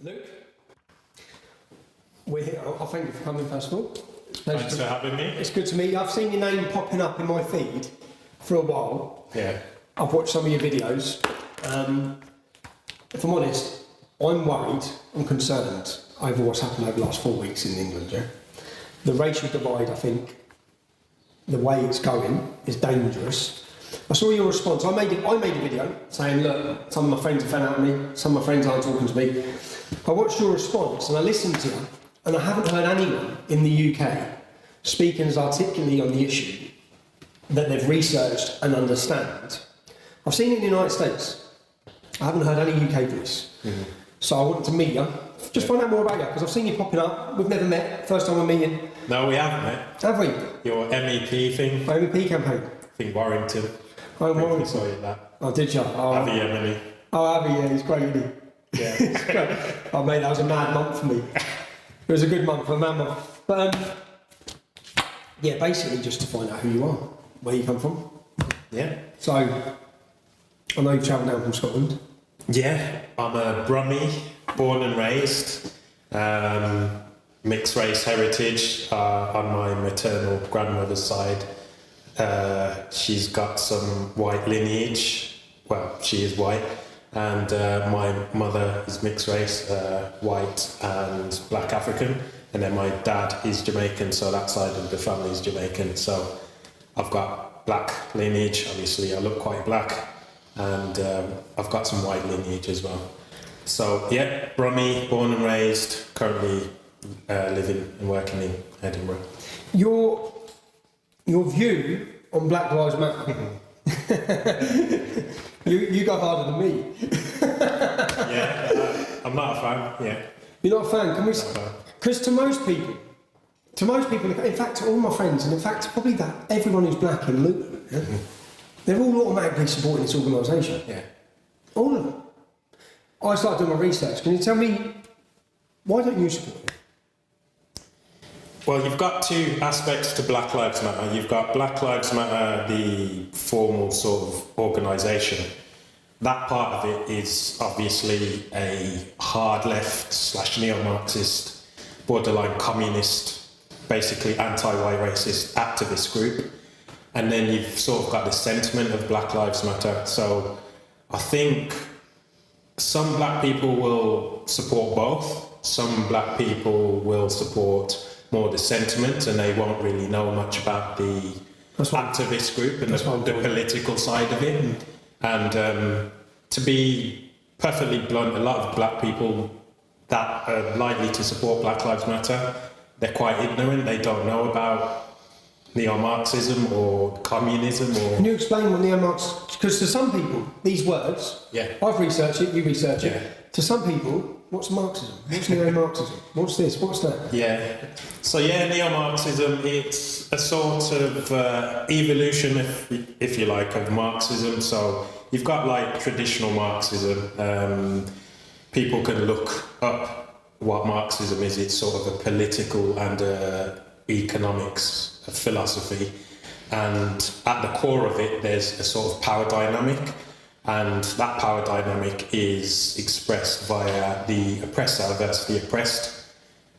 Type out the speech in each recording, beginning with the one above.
Luke, we're here. I thank you for coming, first of all. Thanks for having me. It's good to meet you. I've seen your name popping up in my feed for a while. Yeah. I've watched some of your videos. If I'm honest, I'm worried, I'm concerned over what's happened over the last 4 weeks in England. Yeah? The racial divide, I think, the way it's going is dangerous. I saw your response. I made a video saying, look, some of my friends have found out on me, some of my friends aren't talking to me. I watched your response and I listened to you, and I haven't heard anyone in the UK speaking as articulately on the issue that they've researched and understand. I've seen it in the United States. I haven't heard any UK voice. Mm-hmm. So I wanted to meet you, just find out more about you, because I've seen you popping up. We've never met, first time we're meeting. No, we haven't met. Have we? Your MEP thing. My MEP campaign. I think Warrington. Oh, Warrington. Saw you that. Oh, did you? Oh, Avi Emily. Oh, Avi, yeah, he's great, isn't he? Yeah. It's great. Oh, mate, that was a mad month for me. It was a good month, a mad month. But, yeah, basically just to find out who you are, where you come from. Yeah. So, I know you've travelled down from Scotland. Yeah, I'm a Brummie, born and raised. Mixed race heritage on my maternal grandmother's side. She's got some white lineage. Well, she is white. And my mother is mixed race, white and black African. And then my dad is Jamaican, so that side of the family is Jamaican. So I've got black lineage, obviously I look quite black. And I've got some white lineage as well. So yeah, Brummie, born and raised, currently living and working in Edinburgh. Your view on Black Lives Matter. you go harder than me. Yeah, I'm not a fan. Yeah. You're not a fan? Can we? Because to most people, in fact, to all my friends, and in fact, probably that everyone who's black in Luton, yeah, they're all automatically supporting this organisation. Yeah. All of them. I started doing my research. Can you tell me why don't you support it? Well, you've got two aspects to Black Lives Matter. You've got Black Lives Matter, the formal sort of organisation. That part of it is obviously a hard left / Neo-Marxist, borderline communist, basically anti-white racist activist group. And then you've sort of got the sentiment of Black Lives Matter. So I think some black people will support both. Some black people will support more the sentiment, and they won't really know much about the activist group and the political side of it. And to be perfectly blunt, a lot of black people that are likely to support Black Lives Matter, they're quite ignorant. They don't know about Neo-Marxism or communism or... Can you explain what Neo-Marxism... Because to some people, these words... Yeah. I've researched it, you research it. To some people, what's Marxism? What's Neo-Marxism? What's this? What's that? Yeah. So yeah, Neo-Marxism, it's a sort of evolution, if you like, of Marxism. So you've got like traditional Marxism. People can look up what Marxism is. It's sort of a political and economics philosophy. And at the core of it, there's a sort of power dynamic. And that power dynamic is expressed via the oppressor versus the oppressed,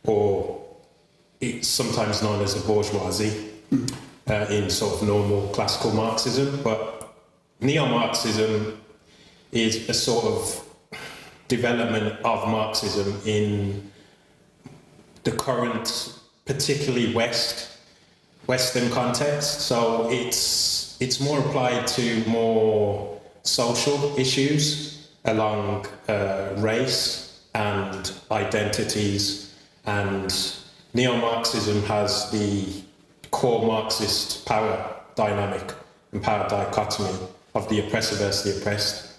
or it's sometimes known as the bourgeoisie in sort of normal classical Marxism. But Neo-Marxism is a sort of development of Marxism in the current, particularly Western context. So it's more applied to more social issues along race and identities, and Neo-Marxism has the core Marxist power dynamic and power dichotomy of the oppressor versus the oppressed.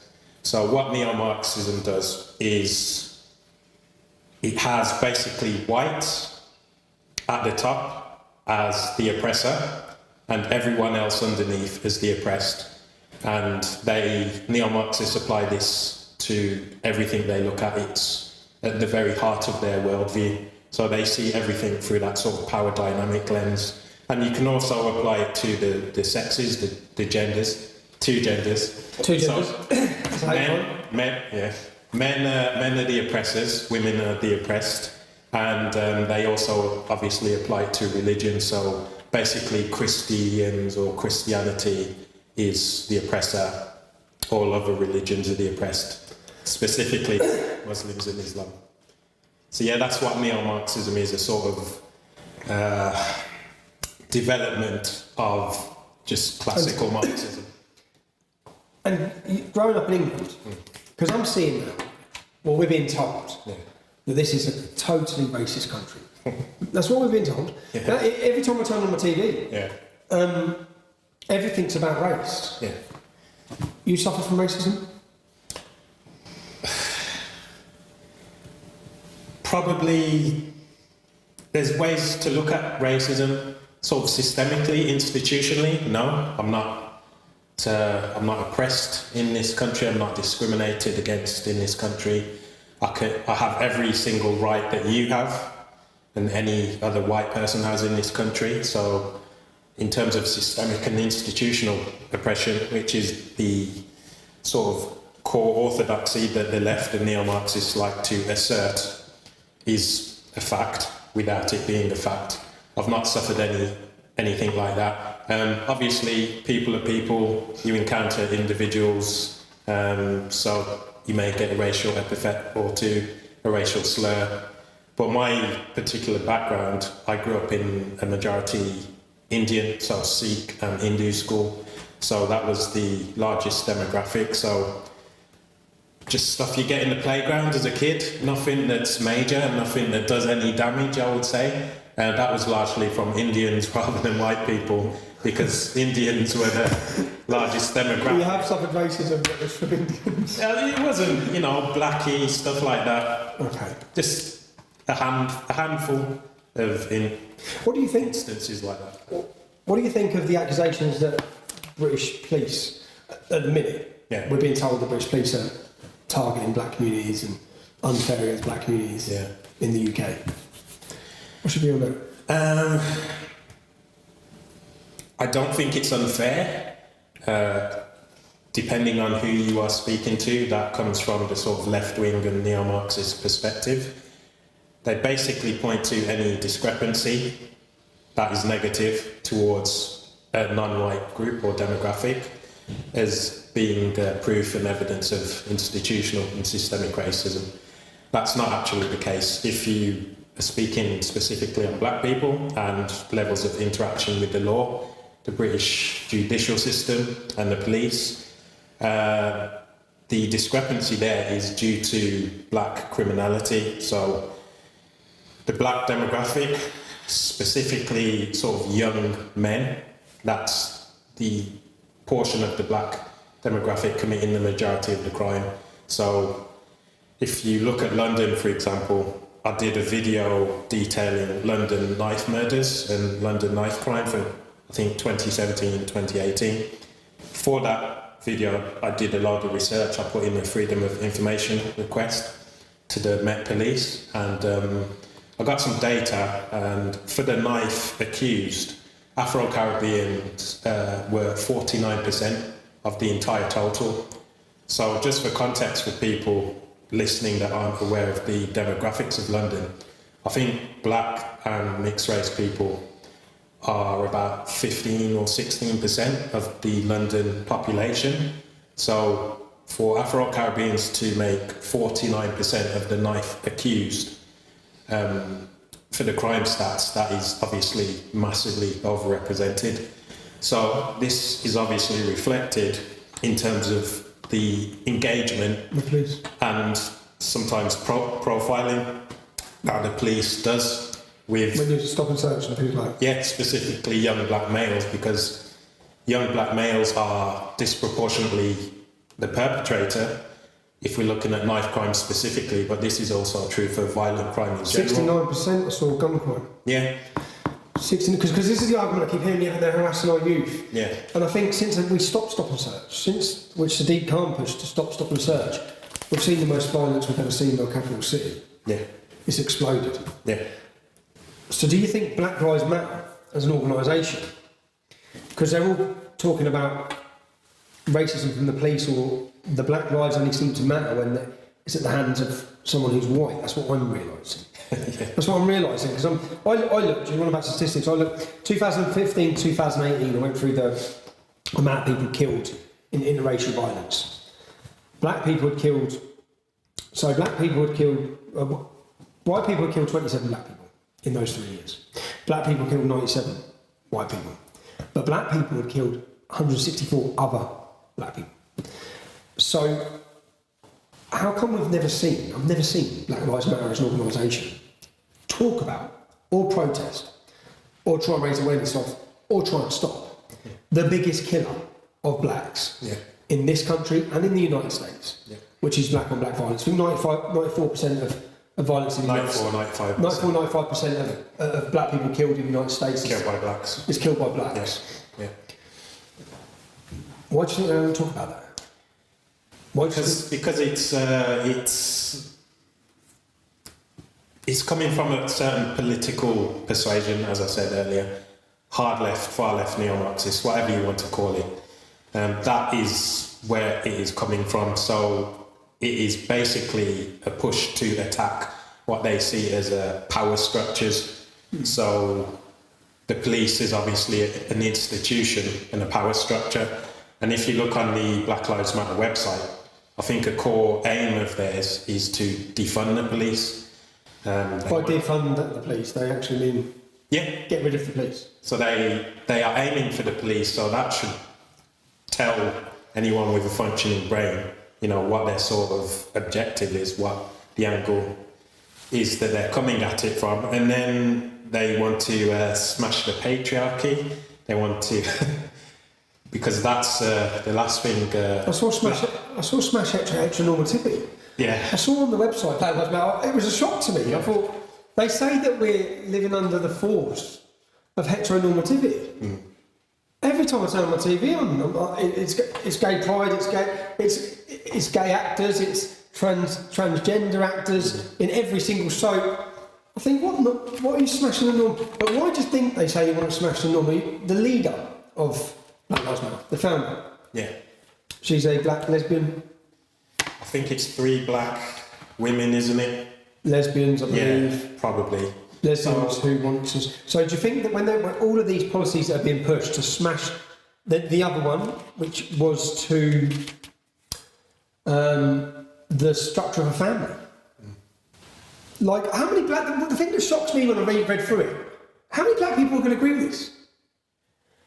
So what Neo-Marxism does is it has basically white at the top as the oppressor and everyone else underneath as the oppressed. And Neo-Marxists apply this to everything they look at. It's at the very heart of their worldview. So they see everything through that sort of power dynamic lens. And you can also apply it to the sexes, the genders, two genders. Two genders. So, men, yeah. Men are the oppressors, women are the oppressed, and they also obviously apply it to religion. So basically, Christians or Christianity is the oppressor. All other religions are the oppressed, specifically Muslims and Islam. So yeah, that's what neo-Marxism is, a sort of development of just classical Marxism. And growing up in England, because I'm seeing now, well, we're being told that this is a totally racist country. That's what we've been told. Yeah. Every time I turn on my TV, everything's about race. Yeah. You suffer from racism? Probably there's ways to look at racism sort of systemically, institutionally. No, I'm not oppressed in this country. I'm not discriminated against in this country. I have every single right that you have and any other white person has in this country. So in terms of systemic and institutional oppression, which is the sort of core orthodoxy that the left and neo-Marxists like to assert, is a fact without it being a fact. I've not suffered anything like that. Obviously, people are people. You encounter individuals, so you may get a racial epithet or two, a racial slur. But my particular background, I grew up in a majority Indian, so Sikh and Hindu school. So that was the largest demographic. So just stuff you get in the playground as a kid, nothing that's major, nothing that does any damage, I would say. That was largely from Indians rather than white people, because Indians were the largest demographic. You have suffered racism, but it's from Indians. It wasn't, blackie, stuff like that. Okay. Just a handful of what do you think? Instances like that. What do you think of the accusations that British police, at the minute, we're being told the British police are targeting black communities and unfair against black communities in the UK? What should be on that? I don't think it's unfair. Depending on who you are speaking to, that comes from the sort of left-wing and neo-Marxist perspective. They basically point to any discrepancy that is negative towards a non-white group or demographic as being proof and evidence of institutional and systemic racism. That's not actually the case. If you are speaking specifically on black people and levels of interaction with the law, the British judicial system and the police, the discrepancy there is due to black criminality. So the black demographic, specifically sort of young men, that's the portion of the black demographic committing the majority of the crime. So if you look at London, for example, I did a video detailing London knife murders and London knife crime for, I think, 2017 and 2018. For that video, I did a lot of research. I put in a Freedom of Information request to the Met Police, and I got some data, and for the knife accused, Afro-Caribbeans were 49% of the entire total. So just for context for people listening that aren't aware of the demographics of London, I think black and mixed race people are about 15 or 16% of the London population. So for Afro-Caribbeans to make 49% of the knife accused, for the crime stats, that is obviously massively overrepresented. So this is obviously reflected in terms of the engagement and sometimes profiling that the police does with... When you stop and search and things like that? Yeah, specifically young black males, because young black males are disproportionately the perpetrator, if we're looking at knife crime specifically, but this is also true for violent crime in general. 69% I saw gun crime. Yeah. 16, because this is the argument I keep hearing, they're harassing our youth. Yeah. And I think since we stopped stop and search, since which Sadiq Khan pushed to stop and search, we've seen the most violence we've ever seen in our capital city. Yeah. It's exploded. Yeah. So do you think Black Lives Matter as an organisation, because they're all talking about racism from the police, or the black lives only seem to matter when it's at the hands of someone who's white. That's what I'm realising. Yeah. That's what I'm realising, because I looked, you want about statistics, I looked 2015, 2018, I went through the amount of people killed in interracial violence. White people had killed 27 black people in those 3 years. Black people killed 97 white people. But black people had killed 164 other black people. So, how come I've never seen Black Lives Matter as an organisation talk about, or protest, or try and raise awareness of, or try and stop the biggest killer of blacks in this country and in the United States, which is black on black violence. I think 94% of violence in the United States. 95% of black people killed in the United States killed by blacks. Is killed by blacks. Yeah. Why do you think they don't talk about that? Because it's coming from a certain political persuasion, as I said earlier, hard left, far left, neo-Marxist, whatever you want to call it. That is where it is coming from. So it is basically a push to attack what they see as power structures. So the police is obviously an institution and a power structure. And if you look on the Black Lives Matter website, I think a core aim of theirs is to defund the police. By defund the police, they actually mean get rid of the police. So they are aiming for the police, so that should tell anyone with a functioning brain, what their sort of objective is, what the angle is that they're coming at it from. And then they want to smash the patriarchy. They want to... because that's the last thing... I saw smash heteronormativity. Yeah. I saw on the website, it was a shock to me. I thought, they say that we're living under the force of heteronormativity. Every time I turn on my TV it's gay pride, it's gay actors, it's transgender actors in every single soap. I think, what are you smashing the norm? But why do you think they say you want to smash the norm? The leader of Black Lives Matter, the founder. Yeah. She's a black lesbian. I think it's 3 black women, isn't it? Lesbians, I believe. Yeah, probably. Lesbians who want to... So do you think that when all of these policies that are being pushed to smash the other one, which was to the structure of a family, like how many black... The thing that shocks me when I read through it, how many black people are going to agree with this?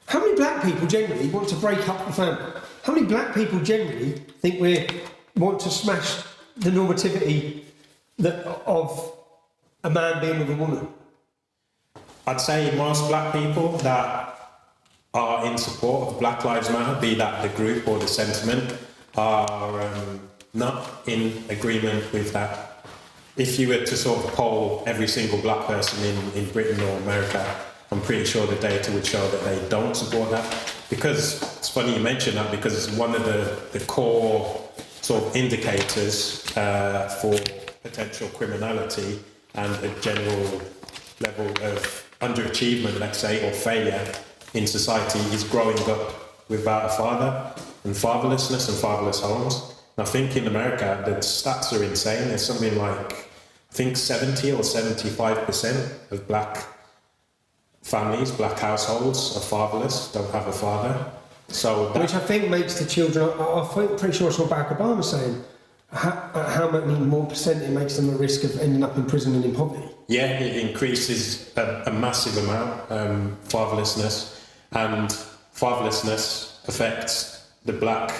How many black people generally want to break up the family? How many black people generally think we want to smash the normativity of a man being with a woman? I'd say most black people that are in support of Black Lives Matter, be that the group or the sentiment, are not in agreement with that. If you were to sort of poll every single black person in Britain or America, I'm pretty sure the data would show that they don't support that. Because it's funny you mention that, because it's one of the core sort of indicators for potential criminality and a general level of underachievement, let's say, or failure in society is growing up without a father, and fatherlessness and fatherless homes. And I think in America the stats are insane. There's something like, I think 70 or 75% of black families, black households are fatherless, don't have a father. So which I think makes the children, I'm pretty sure I saw Barack Obama saying how many more percent it makes them at risk of ending up in prison and in poverty. Yeah, it increases a massive amount, fatherlessness, and fatherlessness affects the black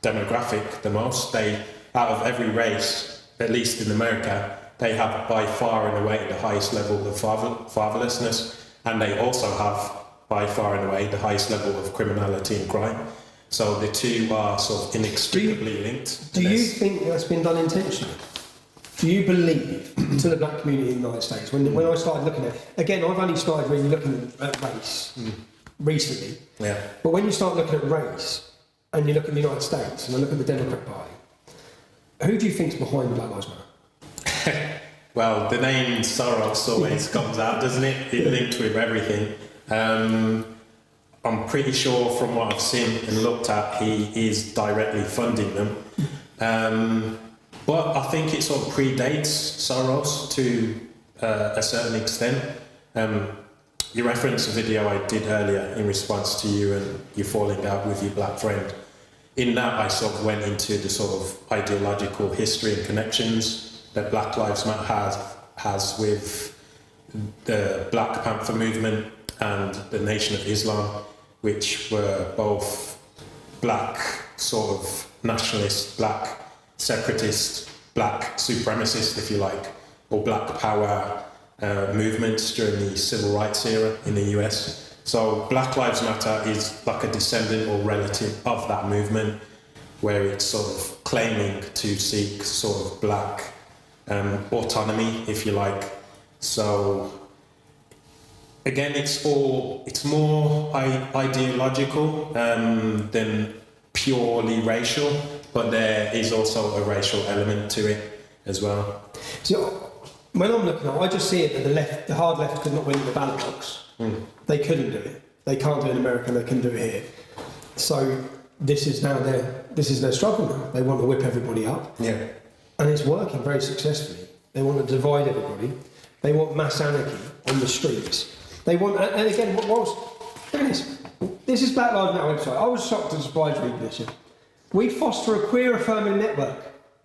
demographic the most. They, out of every race, at least in America, they have by far and away the highest level of fatherlessness, and they also have by far and away the highest level of criminality and crime. So the two are sort of inextricably linked. Do you think that's been done intentionally? Do you believe, to the black community in the United States, when I started looking at it, again, I've only started really looking at race recently, but when you start looking at race, and you look at the United States, and I look at the Democrat Party, who do you think's behind Black Lives Matter? Well, the name Soros always comes out, doesn't it? It linked with everything. I'm pretty sure from what I've seen and looked at, he is directly funding them. But I think it sort of predates Soros to a certain extent. You referenced a video I did earlier in response to you and you falling out with your black friend. In that, I sort of went into the sort of ideological history and connections that Black Lives Matter has with the Black Panther movement and the Nation of Islam, which were both black sort of nationalist, black separatist, black supremacist, if you like, or black power movements during the civil rights era in the US. So Black Lives Matter is like a descendant or relative of that movement, where it's sort of claiming to seek sort of black autonomy, if you like. So again, it's more ideological than purely racial, but there is also a racial element to it as well. So when I'm looking at it, I just see it that the hard left could not win the ballot box. They couldn't do it. They can't do it in America, they can do it here. So this is their struggle now. They want to whip everybody up. Yeah. And it's working very successfully. They want to divide everybody. They want mass anarchy on the streets. They want, and again, look at this. This is Black Lives Matter website. I was shocked and surprised reading this. We foster a queer affirming network.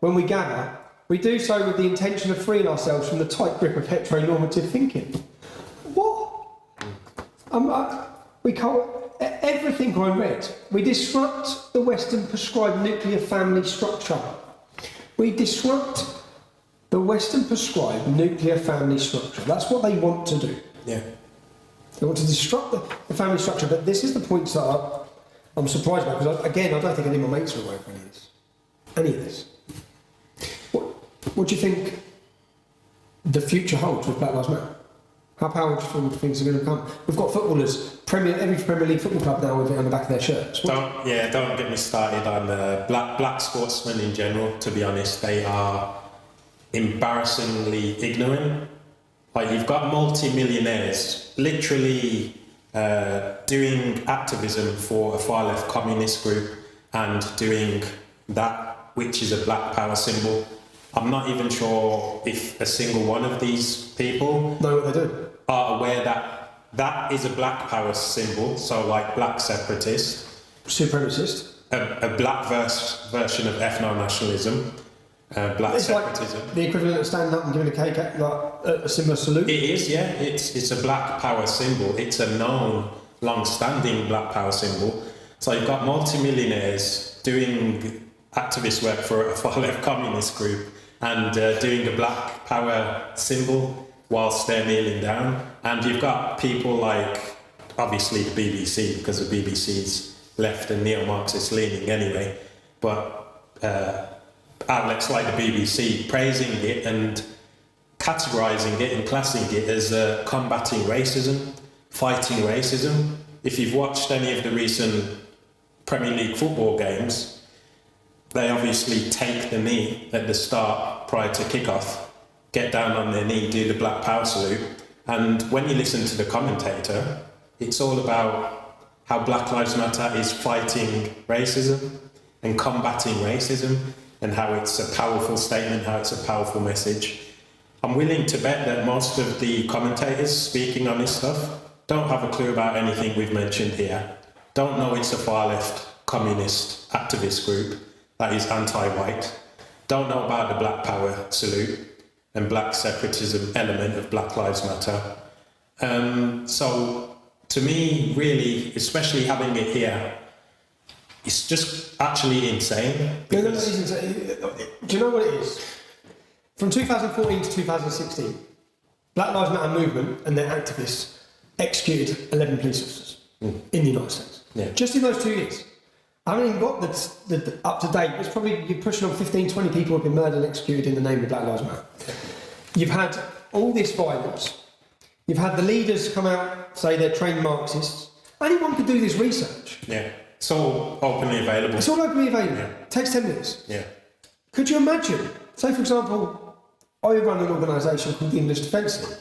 When we gather, we do so with the intention of freeing ourselves from the tight grip of heteronormative thinking. What? We can't. Everything I read. We disrupt the Western prescribed nuclear family structure. We disrupt the Western prescribed nuclear family structure. That's what they want to do. Yeah. They want to disrupt the family structure. But this is the points that I'm surprised by, because again, I don't think any of my mates are aware of any of this. Any of this. What do you think the future holds with Black Lives Matter? How powerful do you think are going to become? We've got footballers, every Premier League football club now with it on the back of their shirts. Don't get me started on black sportsmen in general. To be honest, they are embarrassingly ignorant. Like, you've got multi-millionaires literally doing activism for a far left communist group and doing that, which is a black power symbol. I'm not even sure if a single one of these people know what they do, are aware that that is a black power symbol. So, like, black separatist, supremacist, a black version of ethno-nationalism, black it's separatism. Like the equivalent of standing up and giving a cake at a similar salute. It is, yeah. It's a black power symbol. It's a known, long-standing black power symbol. So you've got multi-millionaires doing activist work for a far-left communist group and doing a black power symbol whilst they're kneeling down. And you've got people like, obviously, the BBC, because the BBC's left and neo-Marxist leaning anyway, but outlets like the BBC praising it and categorising it and classing it as combating racism, fighting racism. If you've watched any of the recent Premier League football games, they obviously take the knee at the start prior to kick-off, get down on their knee, do the black power salute, and when you listen to the commentator, it's all about how Black Lives Matter is fighting racism and combating racism, and how it's a powerful statement, how it's a powerful message. I'm willing to bet that most of the commentators speaking on this stuff don't have a clue about anything we've mentioned here, don't know it's a far-left communist activist group that is anti-white, don't know about the black power salute and black separatism element of Black Lives Matter. So to me, really, especially having it here, it's just actually insane. Do you know what it is? From 2014 to 2016, Black Lives Matter movement and their activists executed 11 police officers in the United States. Yeah. Just in those 2 years. I haven't even got the up to date. It's probably, you're pushing on 15, 20 people who have been murdered and executed in the name of Black Lives Matter. You've had all this violence. You've had the leaders come out, say they're trained Marxists. Anyone could do this research. Yeah, it's all openly available. It's all openly available. Yeah. It takes 10 minutes. Yeah. Could you imagine, say for example, I run an organisation called the English Defence League.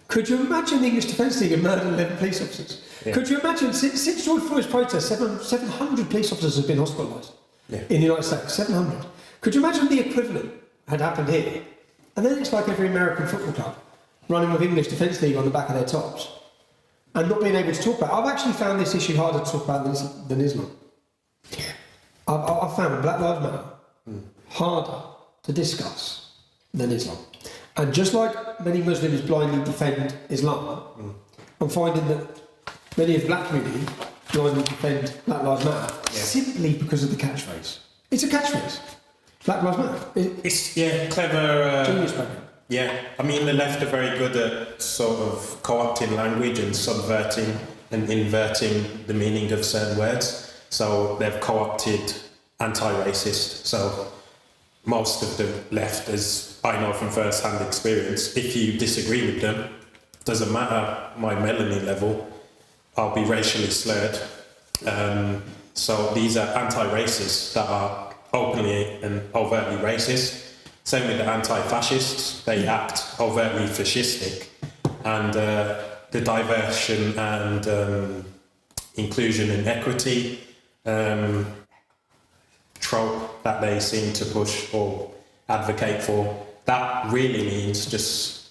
Could you imagine the English Defence League had murdered 11 police officers? Yeah. Could you imagine, since George Floyd's protest, 700 police officers have been hospitalised in the United States, 700. Could you imagine the equivalent had happened here? And then it's like every American football club running with English Defence League on the back of their tops and not being able to talk about it. I've actually found this issue harder to talk about than Islam. I've found Black Lives Matter harder to discuss than Islam. And just like many Muslims blindly defend Islam, I'm finding that many of the black community blindly defend Black Lives Matter simply because of the catchphrase. It's a catchphrase. Black Lives Matter. It's clever. Genius program. Yeah, I mean the left are very good at sort of co-opting language and subverting and inverting the meaning of certain words. So they've co-opted anti-racist. So most of the left, as I know from first-hand experience, if you disagree with them, doesn't matter my melanin level, I'll be racially slurred. So these are anti-racists that are openly and overtly racist. Same with the anti-fascists, they act overtly fascistic. And the diversion and inclusion and equity trope that they seem to push or advocate for, that really means just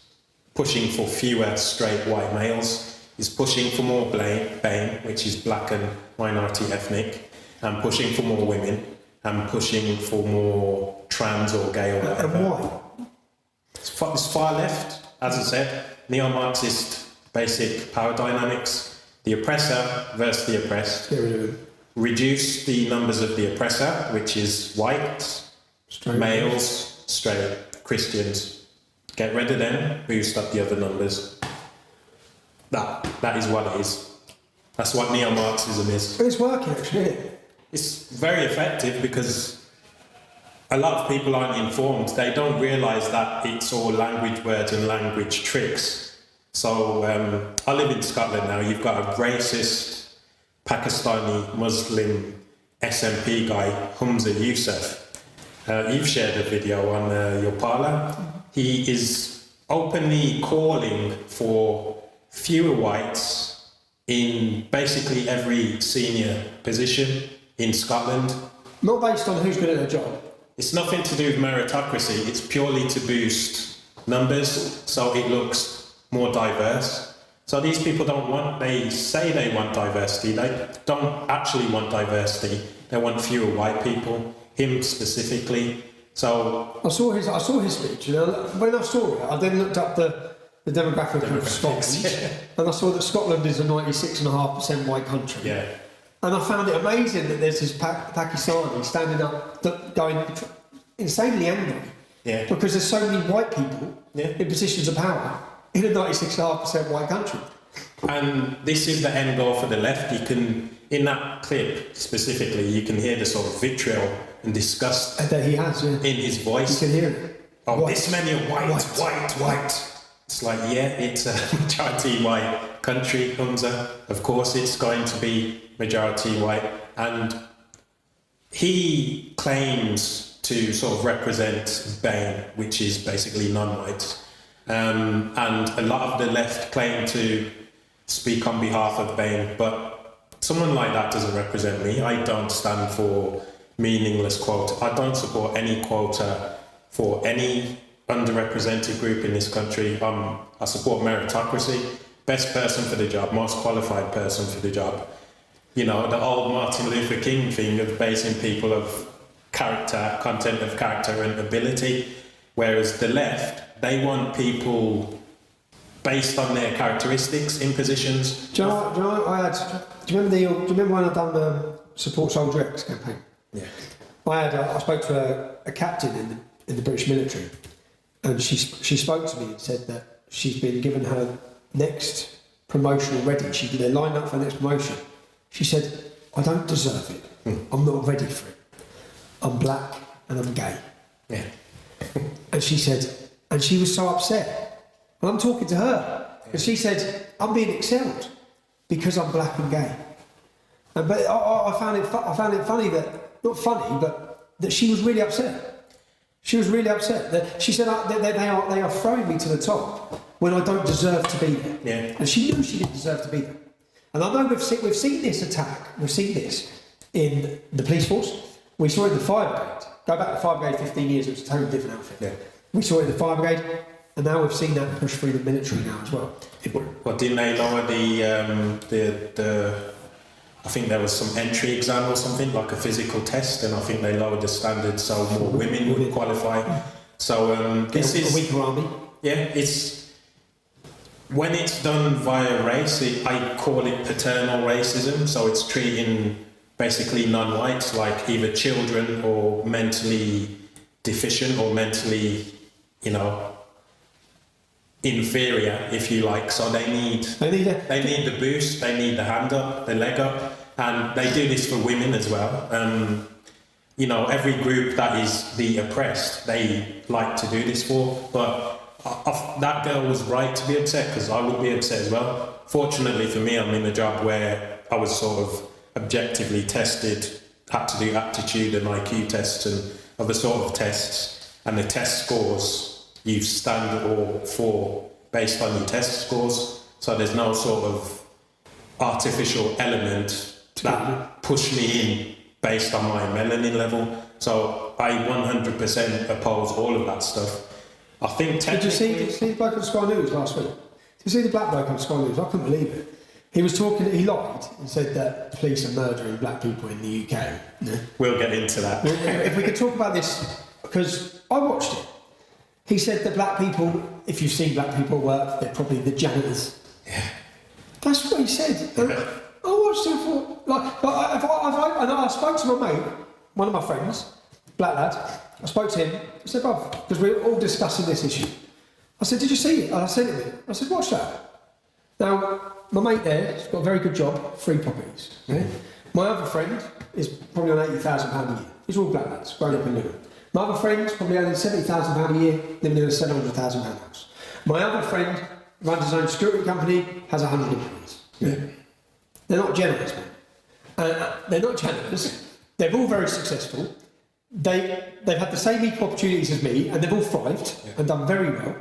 pushing for fewer straight white males, is pushing for more BAME, which is black and minority ethnic, and pushing for more women, and pushing for more trans or gay or whatever. And why? It's far left, as I said, neo-Marxist basic power dynamics, the oppressor versus the oppressed. Reduce the numbers of the oppressor, which is whites, males, straight, Christians. Get rid of them, boost up the other numbers. That is what it is. That's what neo-Marxism is. But it's working, actually, isn't it? It's very effective because a lot of people aren't informed. They don't realise that it's all language words and language tricks. So I live in Scotland now. You've got a racist Pakistani Muslim SNP guy, Humza Yousaf. You've shared a video on your parlour. He is openly calling for fewer whites in basically every senior position in Scotland. Not based on who's good at their job. It's nothing to do with meritocracy. It's purely to boost numbers so it looks more diverse. So these people they say they want diversity, they don't actually want diversity, they want fewer white people, him specifically. So I saw his speech, you know, when I saw it, I then looked up the demographic of Scotland, and I saw that Scotland is a 96.5% white country. Yeah. And I found it amazing that there's this Pakistani standing up, going insanely angry. Yeah. Because there's so many white people in positions of power in a 96.5% white country. And this is the end goal for the left. You can, in that clip specifically, you can hear the sort of vitriol and disgust that he has, in his voice. You can hear it. Oh, white. This many are white. It's like, it's a majority white country, Humza. Of course it's going to be majority white. And he claims to sort of represent BAME, which is basically non-whites. And a lot of the left claim to speak on behalf of BAME, but someone like that doesn't represent me. I don't stand for meaningless quota. I don't support any quota for any underrepresented group in this country. I support meritocracy. Best person for the job, most qualified person for the job. You know, the old Martin Luther King thing of basing people of character, content of character and ability, whereas the left, they want people based on their characteristics in positions. Do you remember when I done the Support Soldier X campaign? Yeah. I spoke to a captain in the British military, and she spoke to me and said that she's been given her next promotion already. They're lined up for the next promotion. She said, I don't deserve it. I'm not ready for it. I'm black and I'm gay. Yeah. And she said, and she was so upset. And I'm talking to her, and she said, I'm being excelled because I'm black and gay. But I found it funny that, not funny, but that she was really upset. She was really upset. She said they are throwing me to the top when I don't deserve to be there. Yeah. And she knew she didn't deserve to be there. And I know we've seen this attack. We've seen this in the police force. We saw it in the fire brigade. go back to the Fire Brigade 15 years, it was a totally different outfit. Yeah. We saw it in the Fire Brigade, and now we've seen that push through the military now as well. Well, didn't they lower the I think there was some entry exam or something, like a physical test, and I think they lowered the standard so more women would qualify. So this is a weaker army. Yeah, it's when it's done via race. I call it paternal racism. So it's treating basically non-whites like either children or mentally deficient or mentally, inferior, if you like. So they need the boost, they need the hand up, the leg up, and they do this for women as well. Every group that is the oppressed, they like to do this for. But that girl was right to be upset, because I would be upset as well. Fortunately for me, I'm in a job where I was sort of objectively tested, had to do aptitude and IQ tests and other sort of tests, and the test scores you stand or fall based on your test scores. So there's no sort of artificial element that pushed me in based on my melanin level. So I 100% oppose all of that stuff. I think Did you see the bloke on Sky News last week? Did you see the black bloke on Sky News? I couldn't believe it. He was talking, he lied and said that police are murdering black people in the UK. Yeah. We'll get into that. If we could talk about this, because I watched it. He said that black people, if you've seen black people at work, they're probably the janitors. Yeah. That's what he said. And I watched it and thought, and I spoke to my mate, one of my friends, black lad. I spoke to him. I said, bruv, because we were all discussing this issue. I said, did you see it? And I sent it to him. I said, watch that. Now, my mate there has got a very good job, 3 properties. Yeah? My other friend is probably on £80,000 a year. These are all black lads, grown up in Luton. My other friend's probably earning £70,000 a year, living in a £700,000 house. My other friend runs his own security company, has 100 employees. Yeah. They're not generous, man. They're not generous. They're all very successful. They've had the same equal opportunities as me, and they've all thrived and done very well.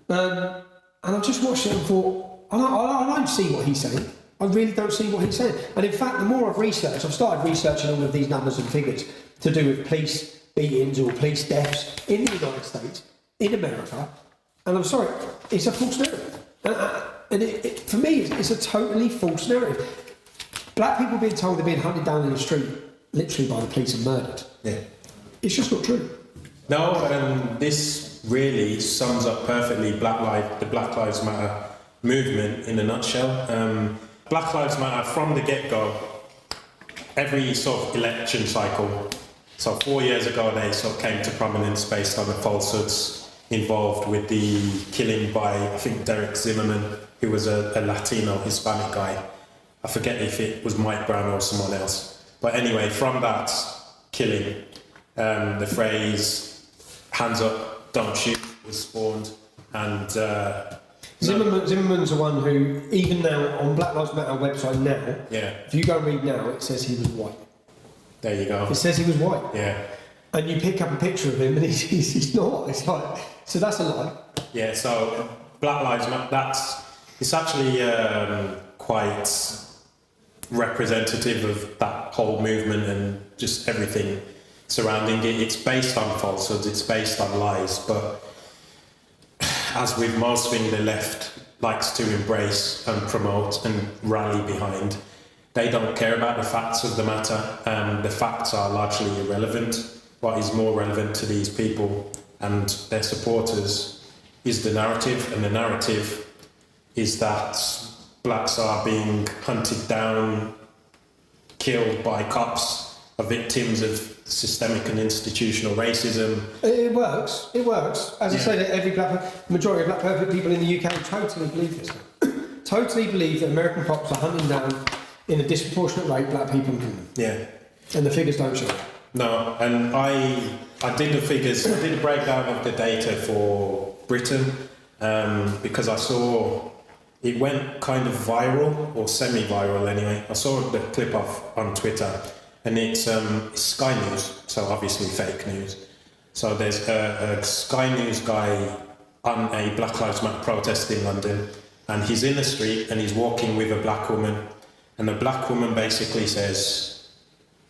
And I just watched it and thought, I don't see what he's saying. I really don't see what he's saying. And in fact, the more I've researched, I've started researching all of these numbers and figures to do with police beatings or police deaths in the United States, in America, and I'm sorry, it's a false narrative. And for me, it's a totally false narrative. Black people being told they're being hunted down in the street, literally by the police and murdered. Yeah. It's just not true. No, and this really sums up perfectly the Black Lives Matter movement in a nutshell. Black Lives Matter, from the get-go, every sort of election cycle. So 4 years ago, they sort of came to prominence based on the falsehoods involved with the killing by, I think, Derek Zimmerman, who was a Latino Hispanic guy. I forget if it was Mike Brown or someone else. But anyway, from that killing, the phrase "hands up, don't shoot" was spawned, and Zimmerman's the one who, even now on Black Lives Matter website now, if you go and read now, it says he was white. There you go. It says he was white. Yeah. And you pick up a picture of him and he's not. It's like, so that's a lie. Yeah, so Black Lives Matter, it's actually quite representative of that whole movement and just everything surrounding it. It's based on falsehoods, it's based on lies, but as with most things the left likes to embrace and promote and rally behind, they don't care about the facts of the matter. The facts are largely irrelevant. What is more relevant to these people and their supporters is the narrative, and the narrative is that blacks are being hunted down, killed by cops, are victims of systemic and institutional racism. It works. As I said, majority of black people in the UK totally believe this. Totally believe that American cops are hunting down in a disproportionate rate black people in Britain. Yeah. And the figures don't show it. No, and I did the figures, I did a breakdown of the data for Britain, because I saw it went kind of viral, or semi-viral anyway. I saw the clip on Twitter, and it's Sky News, so obviously fake news. So there's a Sky News guy on a Black Lives Matter protest in London, and he's in the street and he's walking with a black woman, and the black woman basically says,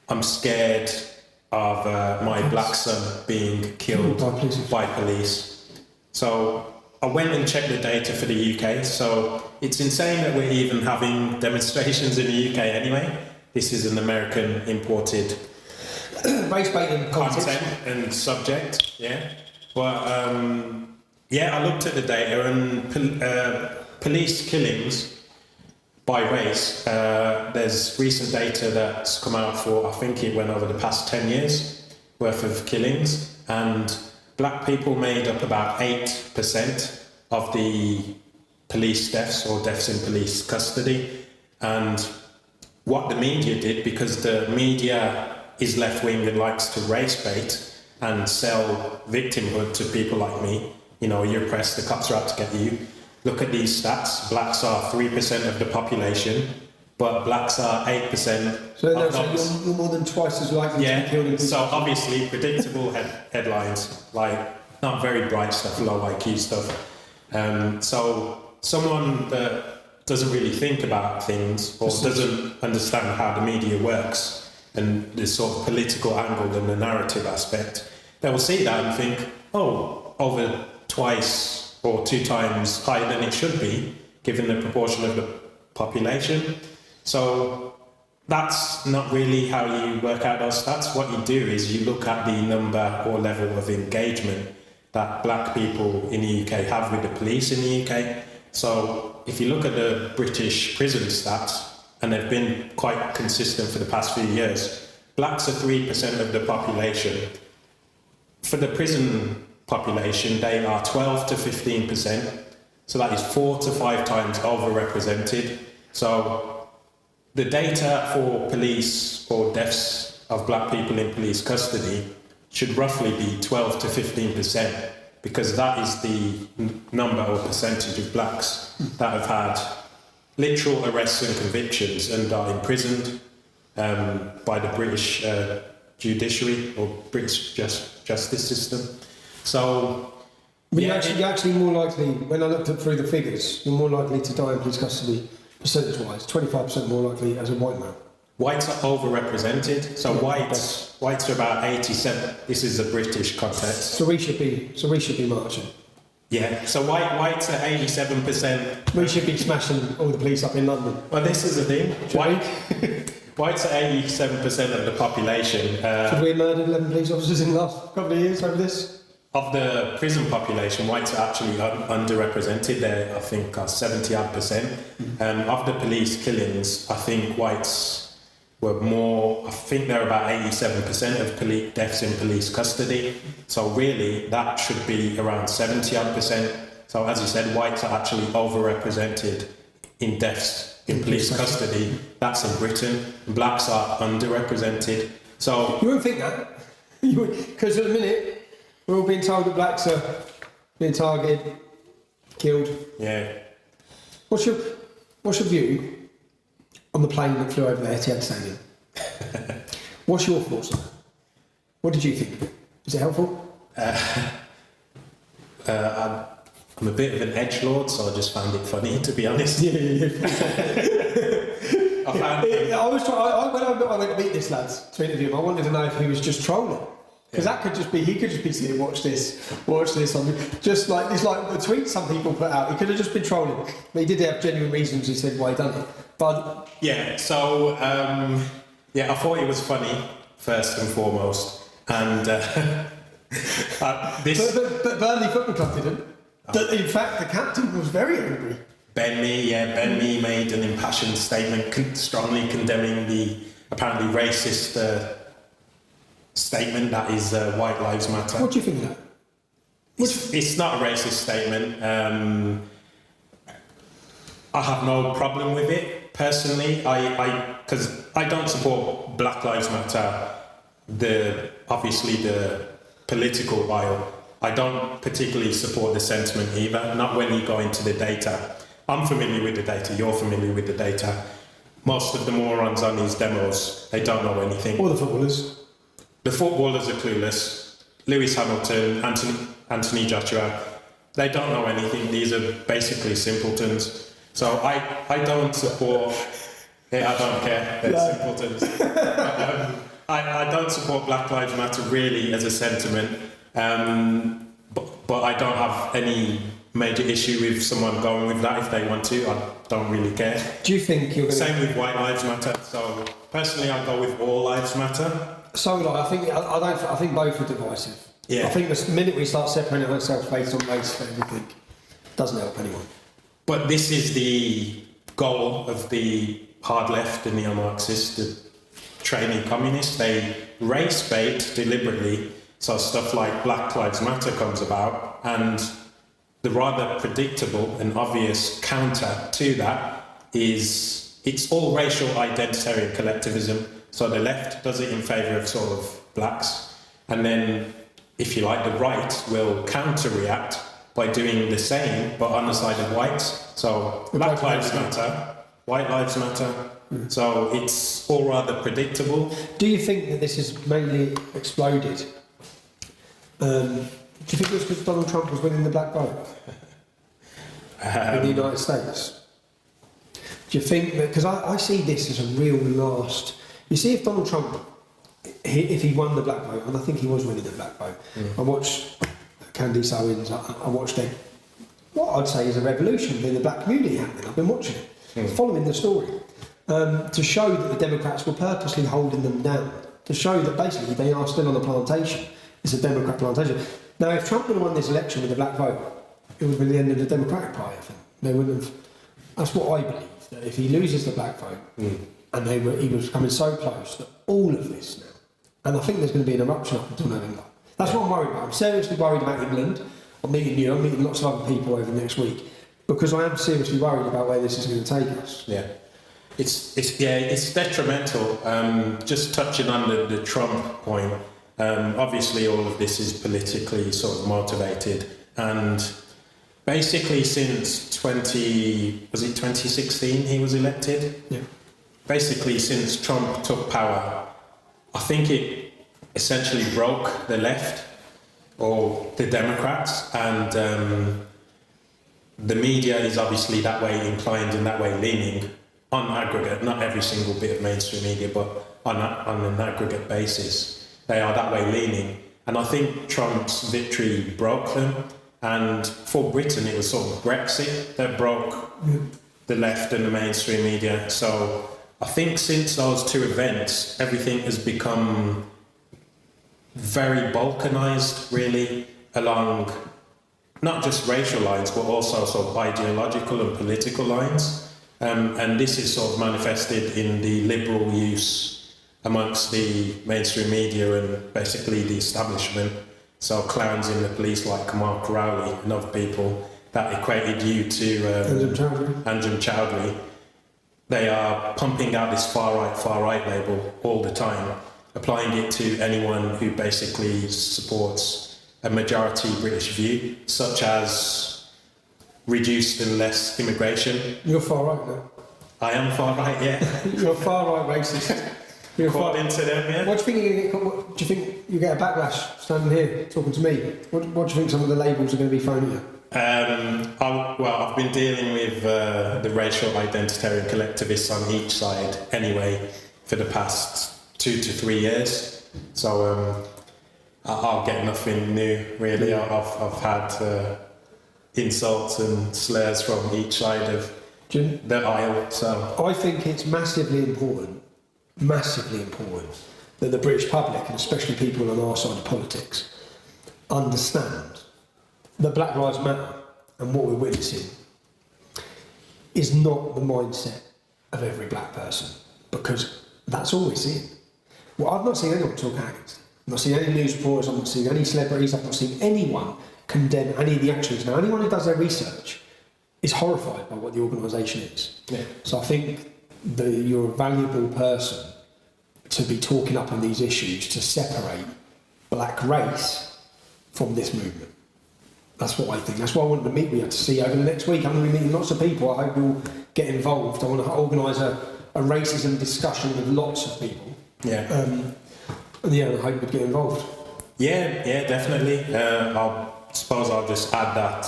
"I'm scared of my black son being killed by police. So I went and checked the data for the UK. So it's insane that we're even having demonstrations in the UK anyway. This is an American imported content and subject, yeah. But yeah, I looked at the data and police killings by race. There's recent data that's come out for, I think it went over the past 10 years worth of killings, and black people made up about 8% of the police deaths or deaths in police custody. And what the media did, because the media is left-wing and likes to race bait and sell victimhood to people like me, you know, you're oppressed, the cops are out to get you. Look at these stats. Blacks are 3% of the population, but blacks are 8%. So you're more than twice as likely to be killed in so obviously predictable headlines, like not very bright stuff, low IQ stuff. So someone that doesn't really think about things or doesn't understand how the media works and the sort of political angle and the narrative aspect, they will see that and think, oh, over twice or 2 times higher than it should be, given the proportion of the population. So that's not really how you work out those stats. What you do is you look at the number or level of engagement that black people in the UK have with the police in the UK. So if you look at the British prison stats, and they've been quite consistent for the past few years, blacks are 3% of the population. For the prison population, they are 12 to 15%, so that is 4 to 5 times overrepresented. So the data for police or deaths of black people in police custody should roughly be 12 to 15%, because that is the number or percentage of blacks that have had literal arrests and convictions and are imprisoned by the British judiciary or British justice system. So, you're actually more likely, when I looked through the figures, you're more likely to die in police custody percentage-wise, 25% more likely as a white man. Whites are overrepresented, so whites are about 87. This is a British context. So we should be marching. Yeah. So whites are 87%. We should be smashing all the police up in London. Well, this is the thing. Whites are 87% of the population. Should we have murdered 11 police officers in the last couple of years over this? Of the prison population, whites are actually underrepresented. They, I think, are 70-odd%. Of the police killings, I think whites were more. I think they're about 87% of deaths in police custody. So really, that should be around 70-odd%. So as you said, whites are actually overrepresented in deaths in police custody. That's in Britain. Blacks are underrepresented. So you wouldn't think that, because at the minute, we're all being told that blacks are being targeted, killed. Yeah. What's your view on the plane that flew over the Etihad Stadium? What's your thoughts on it? What did you think of it? Was it helpful? I'm a bit of an edgelord, so I just found it funny, to be honest. Yeah. When I went to meet this lad to interview him, I wanted to know if he was just trolling. Because that could just be, he could just be saying, watch this, just like, it's like the tweets some people put out, he could have just been trolling. But he did have genuine reasons he said why he done it. But yeah, so, I thought it was funny, first and foremost. And this... But Burnley Football Club didn't. In fact, the captain was very angry. Ben Mee made an impassioned statement strongly condemning the apparently racist statement that is White Lives Matter. What do you think of that? It's not a racist statement. I have no problem with it personally. Because I don't support Black Lives Matter, obviously the political aisle. I don't particularly support the sentiment either. Not when you go into the data. I'm familiar with the data. You're familiar with the data. Most of the morons on these demos, they don't know anything. Or the footballers. The footballers are clueless. Lewis Hamilton, Anthony Joshua, they don't know anything. These are basically simpletons. So I don't support. I don't care. They're simpletons. I don't support Black Lives Matter really as a sentiment, but I don't have any major issue with someone going with that if they want to. I don't really care. Do you think you're going Same with White Lives Matter. So personally, I'll go with All Lives Matter. So like, I think both are divisive. Yeah. I think the minute we start separating ourselves based on race for everything, it doesn't help anyone. But this is the goal of the hard left, the neo-Marxist, the trainee communists. They race bait deliberately, so stuff like Black Lives Matter comes about, and the rather predictable and obvious counter to that is it's all racial identitarian collectivism. So the left does it in favour of sort of blacks, and then, if you like, the right will counter-react by doing the same, but on the side of whites. So Black Lives Matter, White Lives Matter. So it's all rather predictable. Do you think that this has mainly exploded? Do you think it was because Donald Trump was winning the black vote in the United States? Do you think that, because I see this as a real last... You see, if Donald Trump, if he won the black vote, and I think he was winning the black vote, I watched Candice Owens, I watched what I'd say is a revolution within the black community happening. I've been watching it, following the story, to show that the Democrats were purposely holding them down, to show that basically they are still on the plantation. It's a Democrat plantation. Now, if Trump would have won this election with the black vote, it would have been the end of the Democratic Party, I think. They wouldn't have... That's what I believe, that if he loses the black vote, and he was coming so close that all of this now, and I think there's going to be an eruption up until November. That's what I'm worried about. I'm seriously worried about England. I'm meeting you, I'm meeting lots of other people over the next week, because I am seriously worried about where this is going to take us. Yeah. It's detrimental. Just touching on the Trump point, obviously all of this is politically sort of motivated, and basically since 2016 he was elected? Yeah. Basically since Trump took power, I think it essentially broke the left or the Democrats, and the media is obviously that way inclined and that way leaning on aggregate, not every single bit of mainstream media, but on an aggregate basis. They are that way leaning. And I think Trump's victory broke them. And for Britain, it was sort of Brexit that broke the left and the mainstream media. So I think since those two events, everything has become very balkanised, really, along not just racial lines, but also sort of ideological and political lines. And this is sort of manifested in the liberal use amongst the mainstream media and basically the establishment. So clowns in the police like Mark Rowley and other people that equated you to Anjem Choudhury. They are pumping out this far right label all the time, applying it to anyone who basically supports a majority British view, such as reduced and less immigration. You're far right now. I am far right, yeah. You're a far right racist. According to them, yeah. What do you think you get a backlash standing here talking to me? What do you think some of the labels are going to be thrown at you? I've been dealing with the racial identitarian collectivists on each side anyway for the past 2 to 3 years. So I'll get nothing new, really. I've had insults and slurs from each side of the aisle. So I think it's massively important that the British public, and especially people on our side of politics, understand that Black Lives Matter and what we're witnessing is not the mindset of every black person, because that's all we're seeing. Well, I've not seen anyone talk against it. I've not seen any news reporters, I've not seen any celebrities, I've not seen anyone condemn any of the actions. Now, anyone who does their research is horrified by what the organisation is. Yeah. So I think that you're a valuable person to be talking up on these issues to separate black race from this movement. That's what I think. That's why I wanted to meet with you to see over the next week. I'm going to be meeting lots of people. I hope you'll get involved. I want to organise a racism discussion with lots of people. Yeah. And I hope you'd get involved. Yeah, definitely. I suppose I'll just add that,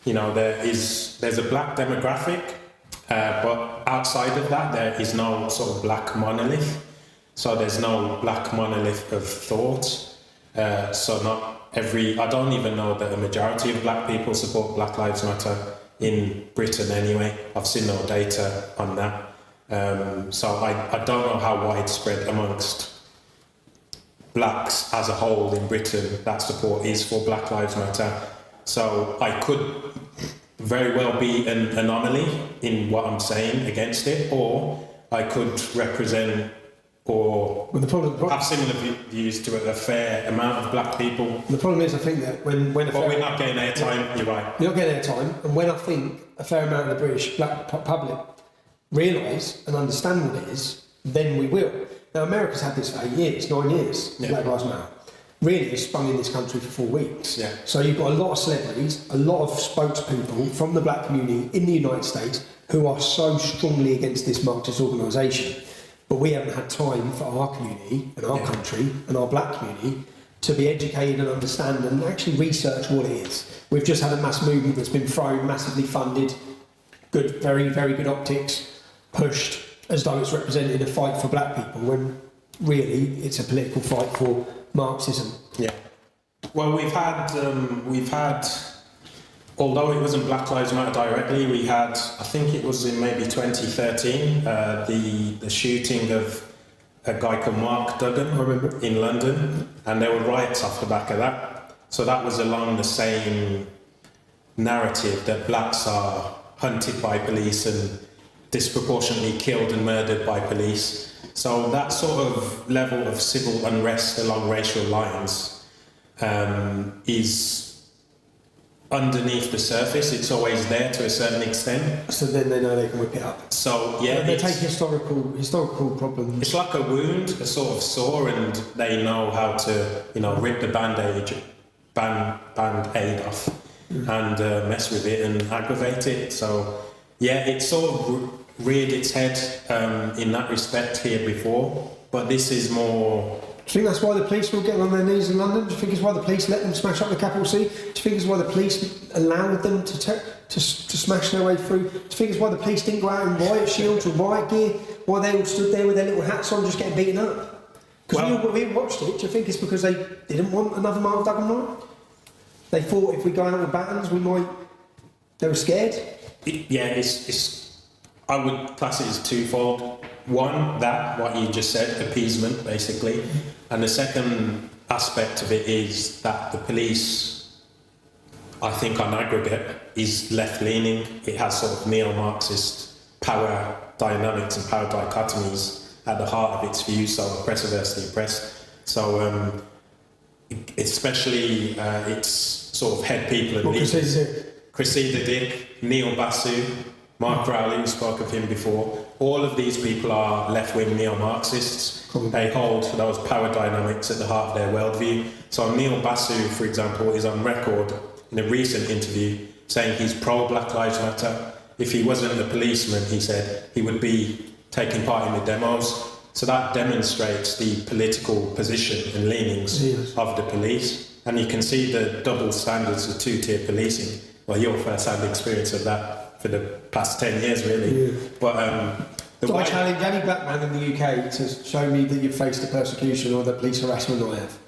there's a black demographic, but outside of that, there is no sort of black monolith. So there's no black monolith of thought. So not every, I don't even know that a majority of black people support Black Lives Matter in Britain anyway. I've seen no data on that. So I don't know how widespread amongst blacks as a whole in Britain that support is for Black Lives Matter. So I could very well be an anomaly in what I'm saying against it, or I could represent or have similar views to a fair amount of black people. The problem is, I think that when but we're not getting airtime, you're right. You're not getting airtime, and when I think a fair amount of the British black public realise and understand what it is, then we will. Now, America's had this for 8 years, 9 years, Black Lives Matter. Really, it's sprung in this country for 4 weeks. Yeah. So you've got a lot of celebrities, a lot of spokespeople from the black community in the United States who are so strongly against this Marxist organisation. But we haven't had time for our community and our country and our black community to be educated and understand and actually research what it is. We've just had a mass movement that's been thrown, massively funded, good, very, very good optics, pushed as though it's representing a fight for black people, when really it's a political fight for Marxism. Yeah. Well, we've had, although it wasn't Black Lives Matter directly, we had, I think it was in maybe 2013, the shooting of a guy called Mark Duggan in London, and there were riots off the back of that. So that was along the same narrative that blacks are hunted by police and disproportionately killed and murdered by police. So that sort of level of civil unrest along racial lines is underneath the surface. It's always there to a certain extent. So then they know they can whip it up. So yeah, they take historical problems. It's like a wound, a sort of sore, and they know how to, rip the band-aid off and mess with it and aggravate it. So yeah, it sort of reared its head in that respect here before, but this is more. Do you think that's why the police were getting on their knees in London? Do you think it's why the police let them smash up the Capital C? Do you think it's why the police allowed them to smash their way through? Do you think it's why the police didn't go out in riot shields or riot gear? Why they all stood there with their little hats on just getting beaten up? Because we watched it. Do you think it's because they didn't want another Mark Duggan riot? They thought if we go out with batons, they were scared? I would class it as twofold. One, what you just said, appeasement, basically. And the second aspect of it is that the police, I think on aggregate, is left-leaning. It has sort of neo-Marxist power dynamics and power dichotomies at the heart of its views, so oppressor versus the oppressed. So especially its sort of head people and leaders. Cressida Dick, Neil Basu, Mark Rowley, we spoke of him before. All of these people are left-wing neo-Marxists. They hold those power dynamics at the heart of their worldview. So Neil Basu, for example, is on record in a recent interview saying he's pro-Black Lives Matter. If he wasn't a policeman, he said, he would be taking part in the demos. So that demonstrates the political position and leanings of the police. And you can see the double standards of two-tier policing. Well, your first-hand experience of that for the past 10 years, really. Yeah. But I challenge any black man in the UK to show me that you've faced the persecution or the police harassment I have.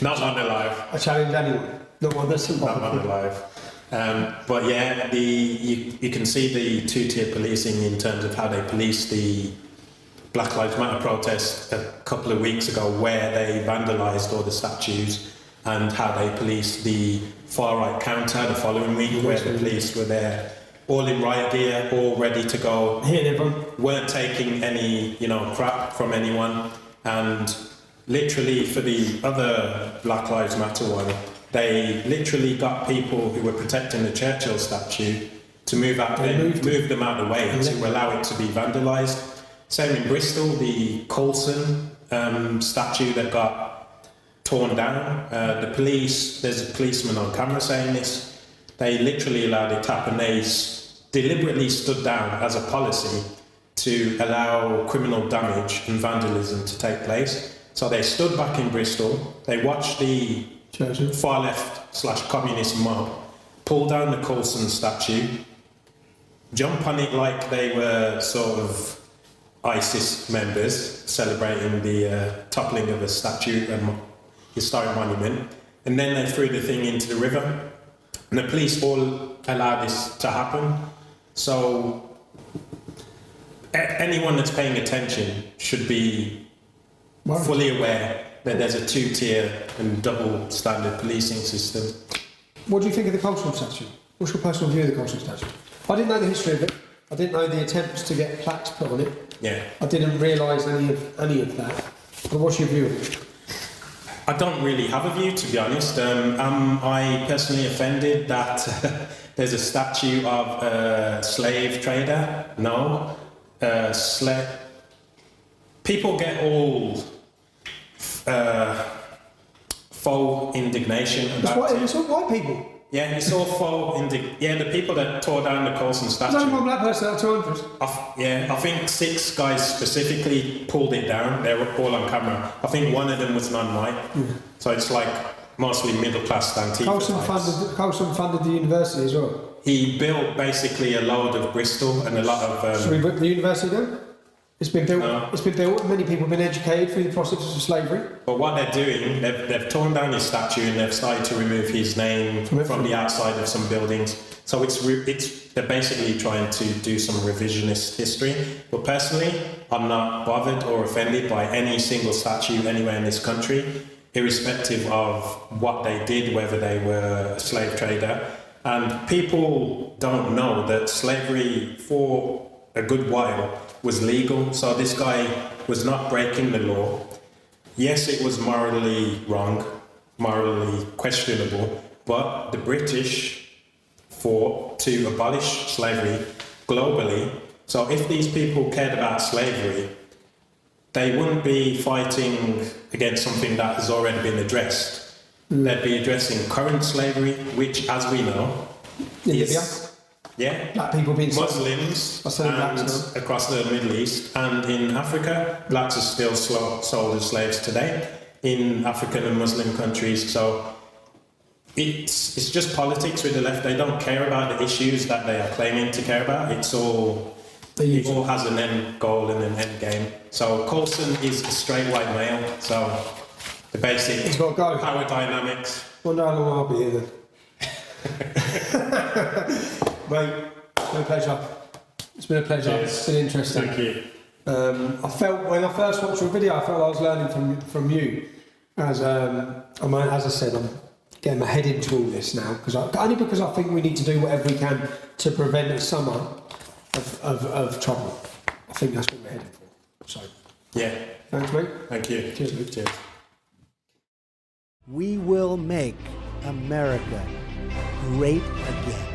Not one alive. I challenge anyone. Not one that's alive. Not one alive. But yeah, you can see the two-tier policing in terms of how they police the Black Lives Matter protest a couple of weeks ago, where they vandalised all the statues, and how they policed the far-right counter the following week, where the police were there all in riot gear, all ready to go, weren't taking any crap from anyone. And literally for the other Black Lives Matter one, they literally got people who were protecting the Churchill statue to move them out of the way to allow it to be vandalised. Same in Bristol, the Coulson statue that got torn down. The police, there's a policeman on camera saying this, they literally allowed it to happen. They deliberately stood down as a policy to allow criminal damage and vandalism to take place. So they stood back in Bristol, they watched the far left/communist mob pull down the Coulson statue, jump on it like they were sort of ISIS members celebrating the toppling of a statue, historic monument, and then they threw the thing into the river, and the police all allowed this to happen. So anyone that's paying attention should be fully aware that there's a two-tier and double standard policing system. What do you think of the cultural statue? What's your personal view of the cultural statue? I didn't know the history of it. I didn't know the attempts to get plaques put on it. Yeah. I didn't realise any of that. But what's your view of it? I don't really have a view, to be honest. Am I personally offended that there's a statue of a slave trader? No. People get all faux indignation about it. It's all white people. Yeah, it's all faux the people that tore down the Colson statue. There's only one black person out of 200. I think 6 guys specifically pulled it down. They were all on camera. I think one of them was non-white. So it's like mostly middle-class Antifa Colson funded the university as well. He built basically a load of Bristol and a lot of... Should we put the university down? It's been built. No. It's been built. Many people have been educated through the process of slavery. But what they're doing, they've torn down his statue and they've started to remove his name from the outside of some buildings. So they're basically trying to do some revisionist history. But personally, I'm not bothered or offended by any single statue anywhere in this country, irrespective of what they did, whether they were a slave trader. And people don't know that slavery for a good while was legal, so this guy was not breaking the law. Yes, it was morally wrong, morally questionable, but the British fought to abolish slavery globally. So if these people cared about slavery, they wouldn't be fighting against something that has already been addressed. They'd be addressing current slavery, which, as we know, is... Yeah, black people being Muslims and across the Middle East and in Africa, blacks are still sold as slaves today in African and Muslim countries. So it's just politics with the left. They don't care about the issues that they are claiming to care about. It all has an end goal and an end game. So Coulson is a straight white male. So the basic power dynamics. Wonder how long I'll be here then. Mate, it's been a pleasure. It's been a pleasure. Cheers. It's been interesting. Thank you. I felt when I first watched your video, I felt I was learning from you. As I said, I'm getting my head into all this now because I think we need to do whatever we can to prevent a summer of trouble. I think that's what we're heading for. So yeah, thanks, mate. Thank you. Cheers, Luke. Cheers. We will make America great again.